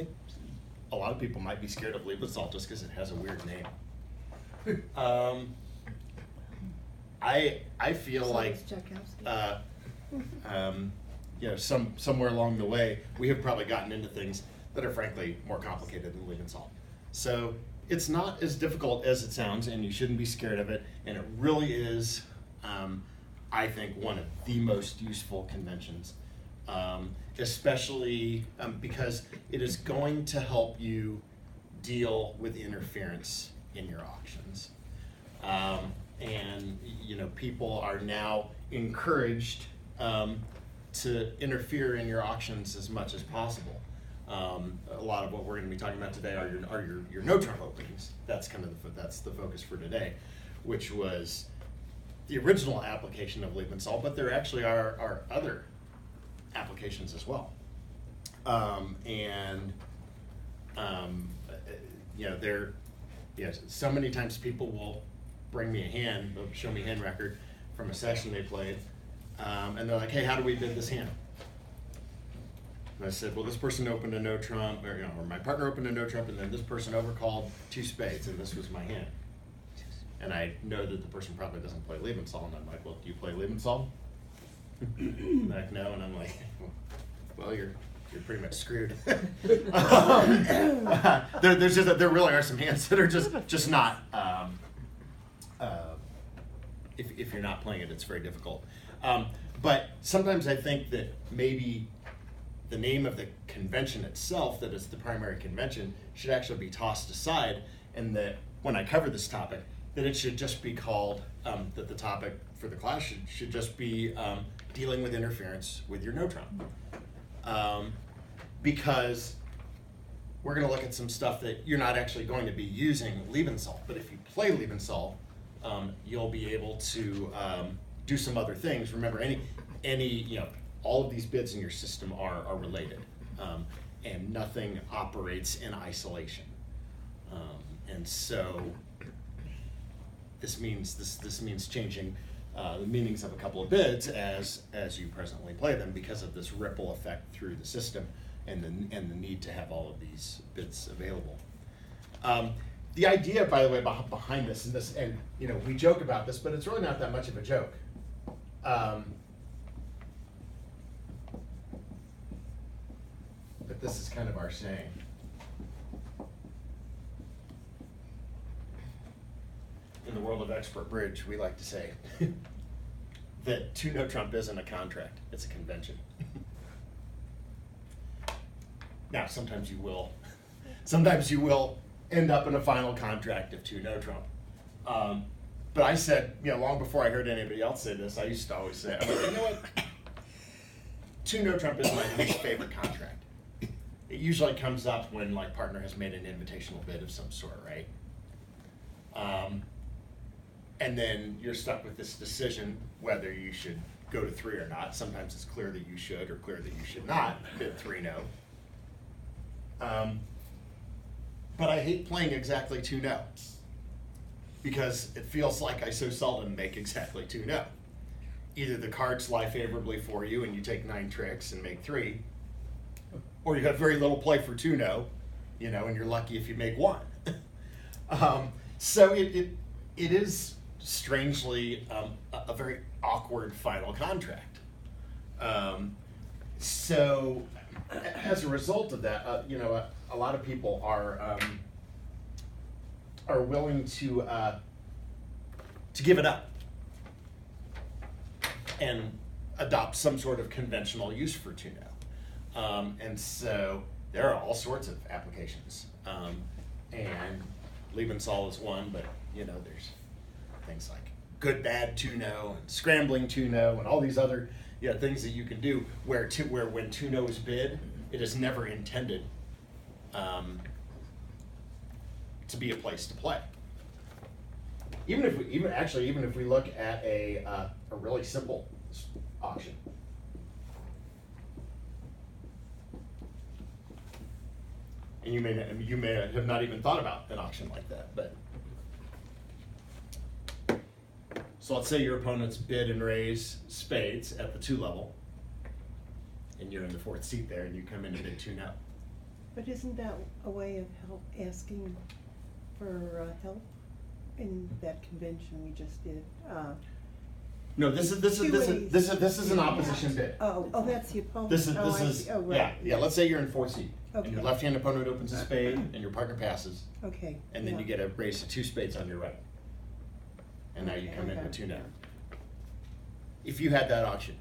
think a lot of people might be scared of lebensohl just because it has a weird name. I feel So like it's Tchaikovsky. somewhere along the way we have probably gotten into things that are frankly more complicated than lebensohl. So it's not as difficult as it sounds, and you shouldn't be scared of it. And it really is, I think, one of the most useful conventions, especially because it is going to help you deal with interference in your auctions. And people are now encouraged to interfere in your auctions as much as possible. A lot of what we're going to be talking about today are your no trump openings. That's kind of that's the focus for today, which was the original application of lebensohl, but there actually are other applications as well. So many times people will bring me a hand, they'll show me a hand record from a session they played, and they're like, hey, how do we bid this hand? And I said, well, this person opened a no trump, or my partner opened a no trump, and then this person overcalled 2 spades, and this was my hand. And I know that the person probably doesn't play lebensohl, and I'm like, well, do you play lebensohl? Like, no, and I'm like, well, you're pretty much screwed. There really are some hands that are just not. If you're not playing it, it's very difficult. But sometimes I think that maybe the name of the convention itself, that is the primary convention, should actually be tossed aside, and that when I cover this topic, that it should just be called, that the topic for the class should just be dealing with interference with your no trump. Because we're going to look at some stuff that you're not actually going to be using lebensohl, but if you play lebensohl, you'll be able to do some other things. Remember, all of these bids in your system are related, and nothing operates in isolation. And so this means changing the meanings of a couple of bids as you presently play them, because of this ripple effect through the system and the need to have all of these bids available. The idea, by the way, behind this, and we joke about this, but it's really not that much of a joke. But this is kind of our saying. In the world of expert bridge, we like to say that 2 no trump isn't a contract, it's a convention. Now, sometimes you will end up in a final contract of 2 no trump. But I said, long before I heard anybody else say this, I used to always say, I'm like, you know what? 2 no trump is my least favorite contract. It usually comes up when partner has made an invitational bid of some sort, right? And then you're stuck with this decision whether you should go to 3 or not. Sometimes it's clear that you should, or clear that you should not bid 3 no. But I hate playing exactly 2 no, because it feels like I so seldom make exactly 2 no. Either the cards lie favorably for you and you take 9 tricks and make 3, or you have very little play for 2 no, and you're lucky if you make 1. So it is strangely a very awkward final contract. So as a result of that, a lot of people are willing to give it up and adopt some sort of conventional use for 2 no. And so there are all sorts of applications, and lebensohl is one, but there's things like good bad 2 no and scrambling 2 no and all these other things that you can do where when 2 no is bid, it is never intended to be a place to play. Even if we look at a really simple auction. And you may have not even thought about an auction like that, but so let's say your opponents bid and raise spades at the 2 level, and you're in the 4th seat there, and you come in and bid 2 no. But isn't that a way of asking for help in that convention we just did? No, this is an opposition bid. Oh, that's the opponent. This is I see. Oh, right. yeah. Let's say you're in 4C, and your Okay. left-hand opponent opens a spade, and your partner passes, Okay. and then yeah. you get a raise to 2 spades on your right, and now you Okay, come in okay. with 2 now. If you had that auction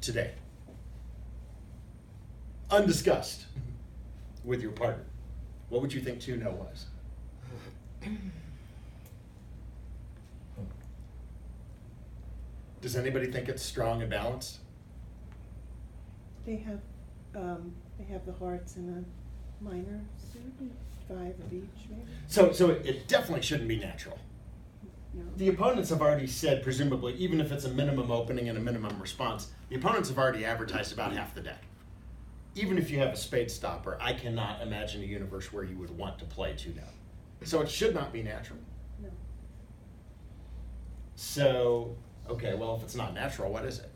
today, undiscussed, with your partner, what would you think 2 no was? Does anybody think it's strong and balanced? They have the hearts and a minor suit, 5 of each, maybe. So it definitely shouldn't be natural. No. The opponents have already said, presumably, even if it's a minimum opening and a minimum response, the opponents have already advertised about half the deck. Even if you have a spade stopper, I cannot imagine a universe where you would want to play 2 no. So it should not be natural. No. So, okay, well, if it's not natural, what is it?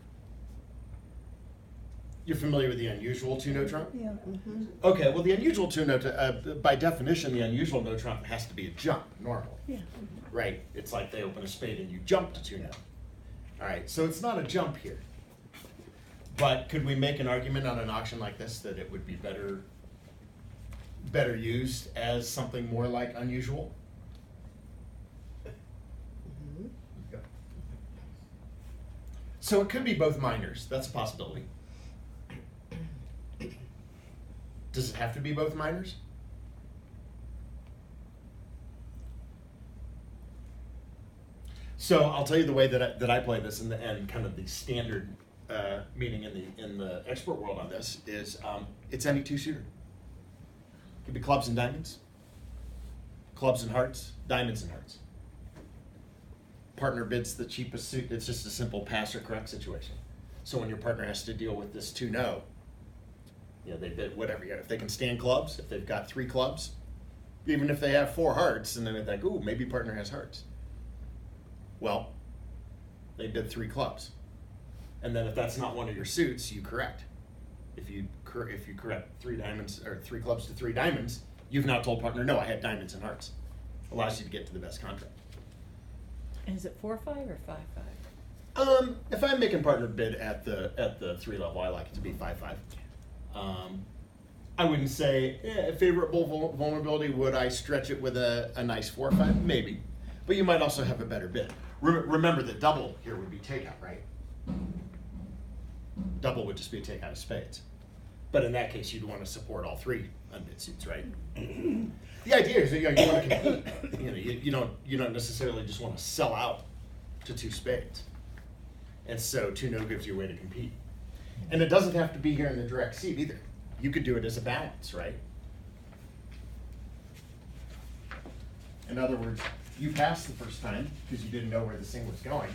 You're familiar with the unusual 2 no trump? Yeah. Mm-hmm. Okay, well, the unusual 2 no, by definition, the unusual no trump has to be a jump, normally. Yeah. Right? It's like they open a spade and you jump to 2 no. All right, so it's not a jump here. But could we make an argument on an auction like this that it would be better used as something more like unusual? Mm-hmm. So it could be both minors. That's a possibility. Does it have to be both minors? So I'll tell you the way that I play this, and kind of the standard meaning in the expert world on this is it's any 2 suited. It could be clubs and diamonds, clubs and hearts, diamonds and hearts. Partner bids the cheapest suit. It's just a simple pass or correct situation. So when your partner has to deal with this 2 no, they bid whatever. If they can stand clubs, if they've got 3 clubs, even if they have 4 hearts, and then they think, ooh, maybe partner has hearts. Well, they bid 3 clubs. And then if that's not one of your suits, you correct. If you correct 3 diamonds or 3 clubs to 3 diamonds, you've now told partner, no, I had diamonds and hearts. Allows you to get to the best contract. And is it 4-5 or 5-5? If I'm making partner bid at the 3 level, I like it to be 5-5. I wouldn't say favorable vulnerability. Would I stretch it with a nice 4-5? Maybe, but you might also have a better bid. Remember that double here would be takeout, right? Double would just be a takeout of spades. But in that case, you'd want to support all 3 unbid suits, right? The idea is that you want to compete. You don't necessarily just want to sell out to 2 spades. And so 2 no gives you a way to compete. And it doesn't have to be here in the direct seat either. You could do it as a balance, right? In other words, you passed the first time because you didn't know where this thing was going.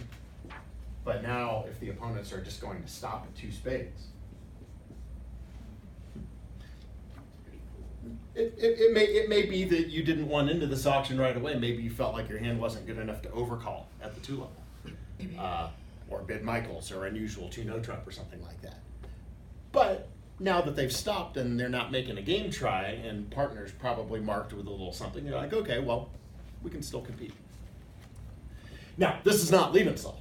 But now, if the opponents are just going to stop at 2 spades, it may be that you didn't want into this auction right away. Maybe you felt like your hand wasn't good enough to overcall at the 2 level, or bid Michaels or unusual 2 no trump or something like that. But now that they've stopped and they're not making a game try, and partners probably marked with a little something, you're like, okay, well, we can still compete. Now, this is not lebensohl.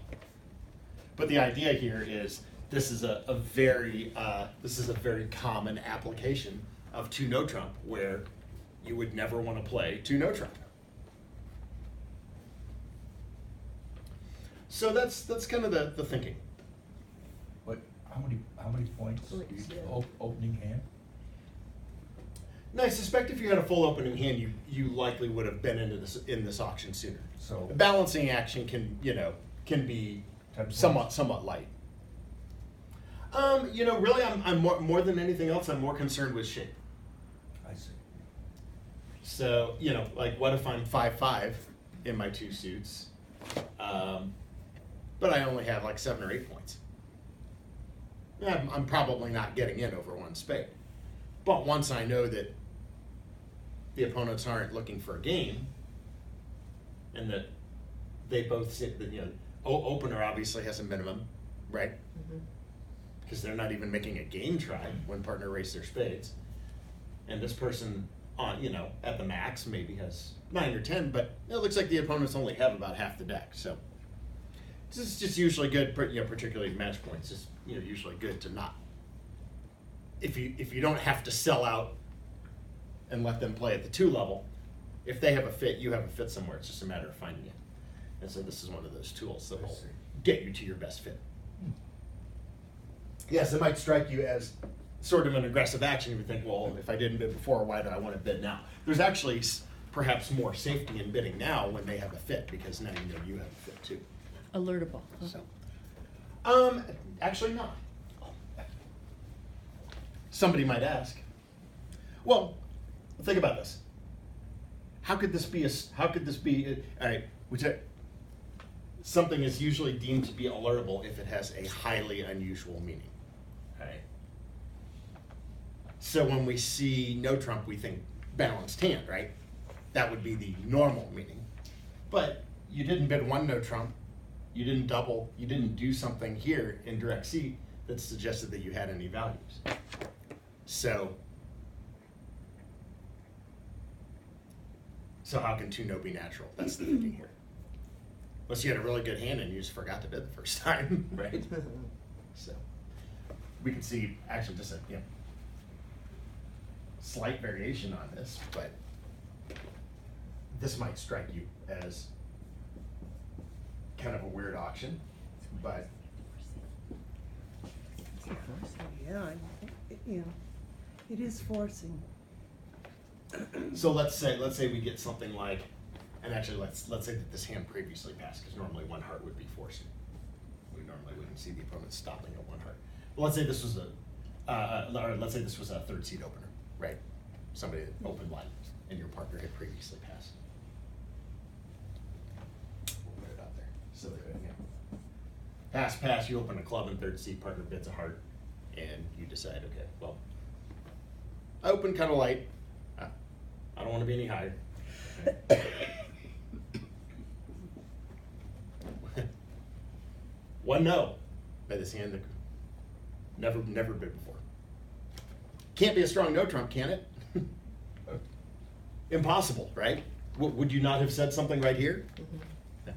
But the idea here is this is a very common application of 2 no trump where you would never want to play 2 no trump. So that's kind of the thinking. But how many points? Opening hand? Now, I suspect if you had a full opening hand, you likely would have been in this auction sooner. So A balancing action can be somewhat light. Really, I'm more than anything else, I'm more concerned with shape. I see. So, like, what if I'm 5-5 in my 2 suits, but I only have like 7 or 8 points? I'm probably not getting in over 1 spade. But once I know that the opponents aren't looking for a game, and that they both sit, opener obviously has a minimum, right? Because they're not even making a game try when partner raises their spades. and this person on, at the max maybe has 9 or 10, but it looks like the opponents only have about half the deck. So this is just usually good, particularly match points. It's usually good to not, if you don't have to sell out and let them play at the 2 level. If they have a fit, you have a fit somewhere. It's just a matter of finding it. And so this is one of those tools that I will see. get you to your best fit. Yes, it might strike you as sort of an aggressive action. You would think, well, if I didn't bid before, why do I want to bid now? There's actually perhaps more safety in bidding now when they have a fit, because now you have a fit too. Alertable. Huh? So, actually not. Somebody might ask, well, think about this. How could this be all right, something is usually deemed to be alertable if it has a highly unusual meaning, all right? So when we see no trump, we think balanced hand, right? That would be the normal meaning. But you didn't bid 1 no trump, you didn't double, you didn't do something here in direct seat that suggested that you had any values. So how can 2 no be natural? That's the thinking here. Unless you had a really good hand and you just forgot to bid the first time, right? So we can see actually just a slight variation on this, but this might strike you as kind of a weird auction, but Yeah, it is forcing. so let's say we get something like, and actually let's say that this hand previously passed, because normally 1 heart would be forcing. We normally wouldn't see the opponent stopping at 1 heart. But let's say this was a 3rd seed opener, right? Somebody that opened line and your partner had previously passed. We'll put it out there. So pass, you open a club in 3rd seed, partner bids a heart, and you decide, okay, well, I opened kind of light. I don't want to be any higher. One no by this hand that never bid before. Can't be a strong no trump, can it? Impossible, right? Would you not have said something right here? No.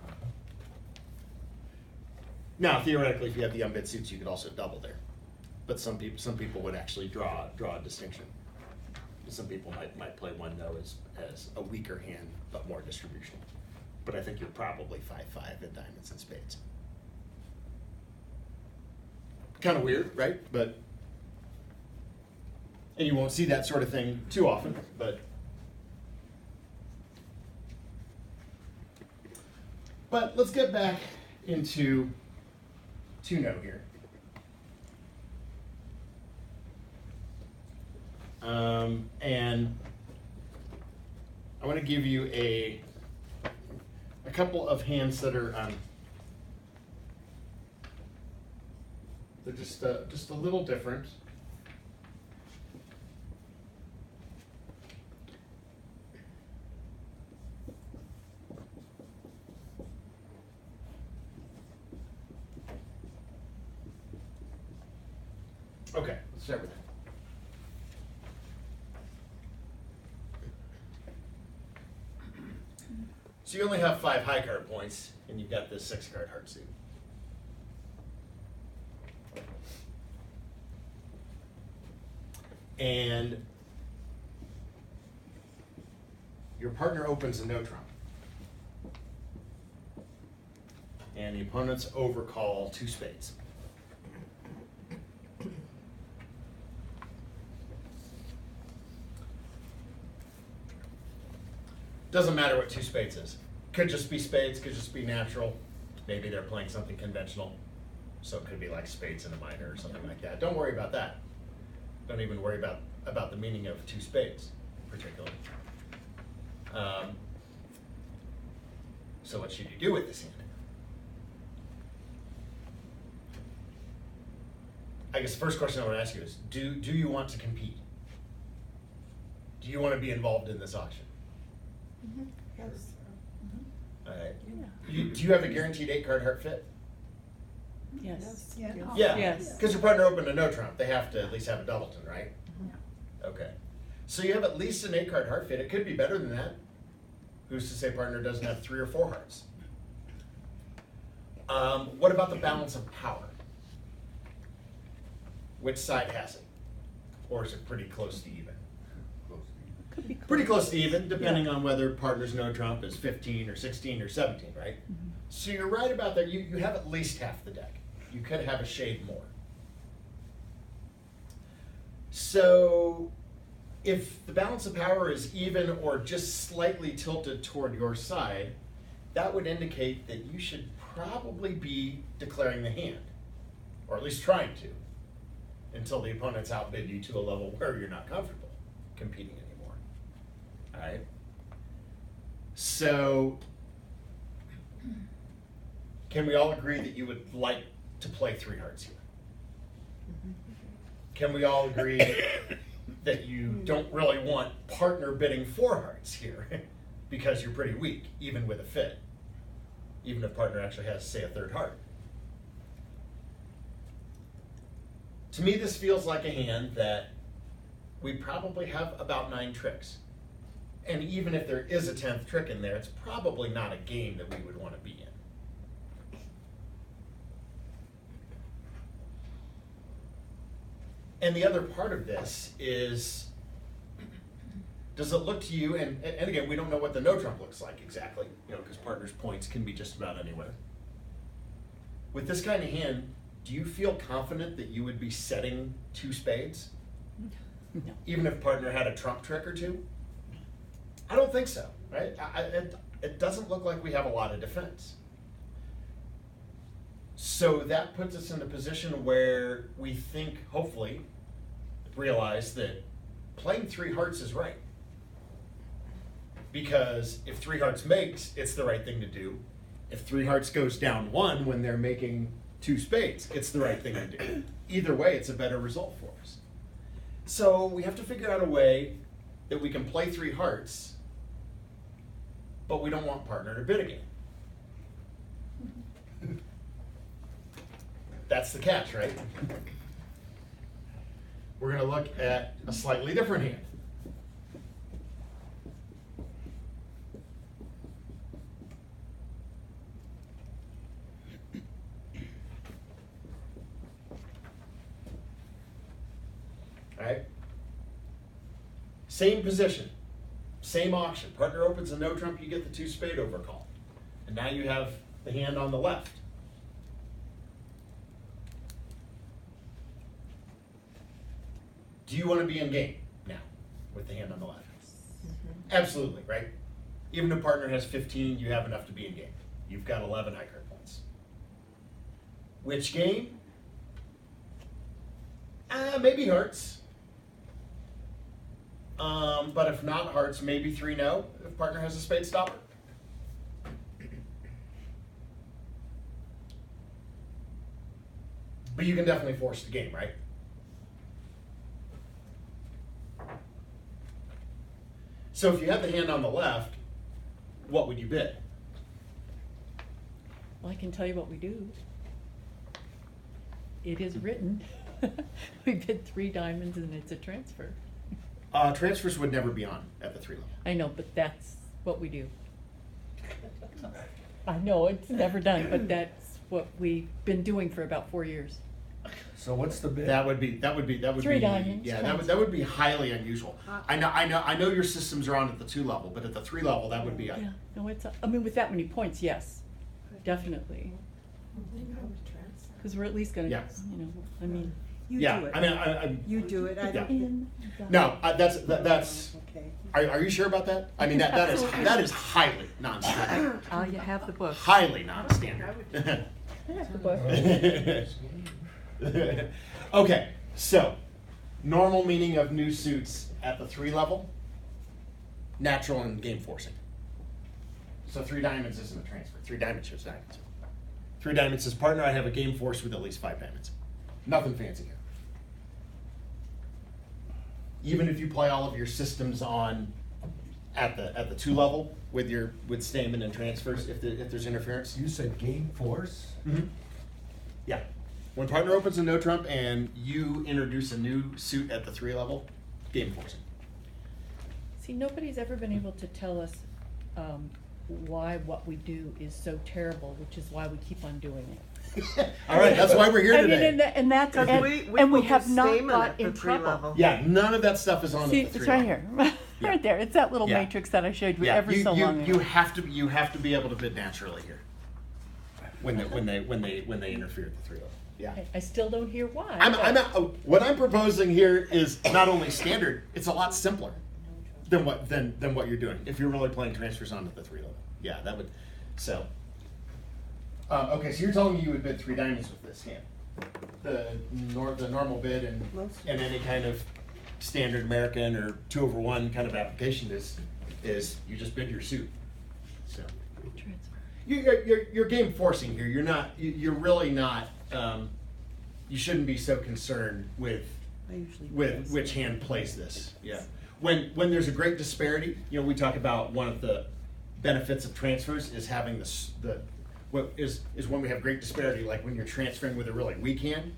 Now, theoretically, if you have the unbid suits, you could also double there. But some people would actually draw a distinction. Some people might play 1 no as a weaker hand, but more distributional. But I think you're probably 5-5 in diamonds and spades. Kind of weird, right? And you won't see that sort of thing too often, but let's get back into 2 no here. And I want to give you a couple of hands that are they're just a little different. Okay, let's start with that. So you only have 5 high card points, and you've got this 6 card heart suit. And your partner opens a no trump. And the opponents overcall 2 spades. Doesn't matter what 2 spades is. Could just be spades, could just be natural. Maybe they're playing something conventional. So it could be like spades in a minor or something like that. Don't worry about that. Don't even worry about the meaning of 2 spades, particularly. So what should you do with this hand? I guess the first question I want to ask you is, do you want to compete? Do you want to be involved in this auction? Mm-hmm. Yes. All right. Yeah. Do you have a guaranteed 8 card heart fit? Yes. Yeah. Yeah. Yes. Because your partner opened a no trump, they have to at least have a doubleton, right? Okay. So you have at least an 8-card heart fit. It could be better than that. Who's to say partner doesn't have 3 or 4 hearts? What about the balance of power? Which side has it? Or is it pretty close to even? Could be Pretty close to even, depending on whether partner's no trump is 15 or 16 or 17, right? So you're right about that. You have at least half the deck. You could have a shade more. So if the balance of power is even or just slightly tilted toward your side, that would indicate that you should probably be declaring the hand, or at least trying to, until the opponent's outbid you to a level where you're not comfortable competing anymore. All right? So, can we all agree that you would like to play 3 hearts here? Can we all agree that you don't really want partner bidding 4 hearts here because you're pretty weak, even with a fit, even if partner actually has, say, a 3rd heart? To me, this feels like a hand that we probably have about 9 tricks. And even if there is a 10th trick in there, it's probably not a game that we would want to be in. And the other part of this is, does it look to you, and again, we don't know what the no trump looks like exactly, because partners' points can be just about anywhere. With this kind of hand, do you feel confident that you would be setting 2 spades? No. Even if partner had a trump trick or 2? I don't think so, right? It doesn't look like we have a lot of defense. So that puts us in a position where we think, hopefully, realize that playing 3 hearts is right. Because if 3 hearts makes, it's the right thing to do. If 3 hearts goes down 1 when they're making 2 spades, it's the right thing to do. Either way, it's a better result for us. So we have to figure out a way that we can play 3 hearts, but we don't want partner to bid again. That's the catch, right? We're going to look at a slightly different hand. All right? Same position, same auction. Partner opens a no trump, you get the 2 spade overcall. And now you have the hand on the left. Do you want to be in game now with the hand on the left? Absolutely, right? Even if partner has 15, you have enough to be in game. You've got 11 high card points. Which game? Maybe hearts. But if not hearts, maybe 3 no if partner has a spade stopper. But you can definitely force the game, right? So if you have the hand on the left, what would you bid? Well, I can tell you what we do. It is written. We bid 3 diamonds and it's a transfer. Transfers would never be on at the 3 level. I know, but that's what we do. I know, it's never done, but that's what we've been doing for about 4 years. So what's the bid? That would be 3 diamonds, Yeah, transfer. that would be highly unusual. I know your systems are on at the 2 level, but at the 3 level, that would be. Yeah, no, I mean, with that many points, yes, definitely. Because we're at least gonna, Yeah. I mean. You Yeah, do it. I mean, You do it, I Yeah. don't. no, that's. Okay. Are you sure about that? I mean, that is highly non-standard. You have the book. Highly non-standard. I have the book. Okay, so normal meaning of new suits at the 3 level, natural and game forcing. So 3 diamonds isn't a transfer. 3 diamonds shows diamonds. 3 diamonds says partner, I have a game force with at least 5 diamonds. Nothing fancy here. Even if you play all of your systems on at the 2 level with stamen and transfers, if there's interference. You said game force? Mm-hmm. Yeah. When partner opens a no trump and you introduce a new suit at the 3 level, game forcing. See, nobody's ever been able to tell us, why what we do is so terrible, which is why we keep on doing it. All right, that's why we're here I mean, today. and that's, Because and we and we put have the not statement got at the in 3 trouble. level. Yeah, none of that stuff is on See, at the it's 3 right level. here, Yeah. right there, it's that little Yeah. matrix that I showed you Yeah, ever so long ago. you have to be able to bid naturally here. When they interfere at the 3 level. Yeah. I still don't hear why. What I'm proposing here is not only standard, it's a lot simpler than what you're doing if you're really playing transfers on at the 3 level. Yeah, that would. So. Okay, so you're telling me you would bid 3 diamonds with this hand. The normal bid and any kind of standard American or 2/1 kind of application is you just bid your suit. So. Transfer. You're game forcing here. You're really not. You shouldn't be so concerned with I usually which hand plays this. Yeah. When there's a great disparity, we talk about one of the benefits of transfers is having what is when we have great disparity, like when you're transferring with a really weak hand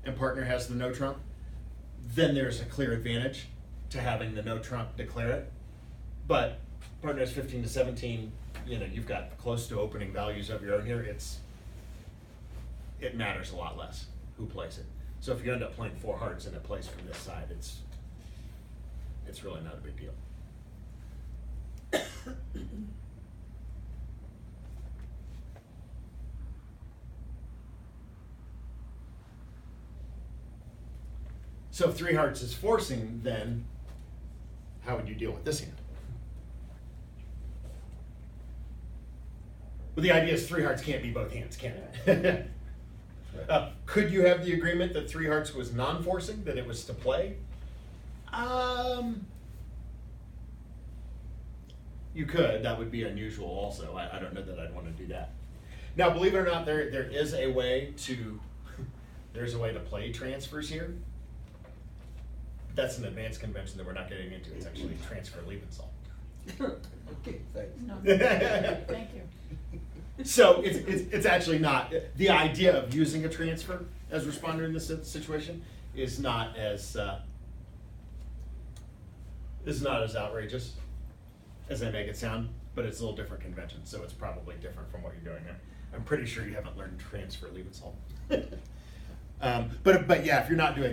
and partner has the no trump, then there's a clear advantage to having the no trump declare it. But partner has 15 to 17, you've got close to opening values of your own here. It matters a lot less who plays it. So if you end up playing 4 hearts and it plays from this side, it's really not a big deal. So if 3 hearts is forcing, then how would you deal with this hand? Well, the idea is 3 hearts can't be both hands, can it? Could you have the agreement that 3 hearts was non-forcing, that it was to play? You could. That would be unusual also. I don't know that I'd want to do that. Now, believe it or not, there is a way to play transfers here. That's an advanced convention that we're not getting into. It's actually transfer lebensohl. Okay, thanks. No. Thank you. So it's actually not, the idea of using a transfer as responder in this situation is not as outrageous as I make it sound, but it's a little different convention, so it's probably different from what you're doing there. I'm pretty sure you haven't learned transfer lebensohl. But yeah, if you're not doing that,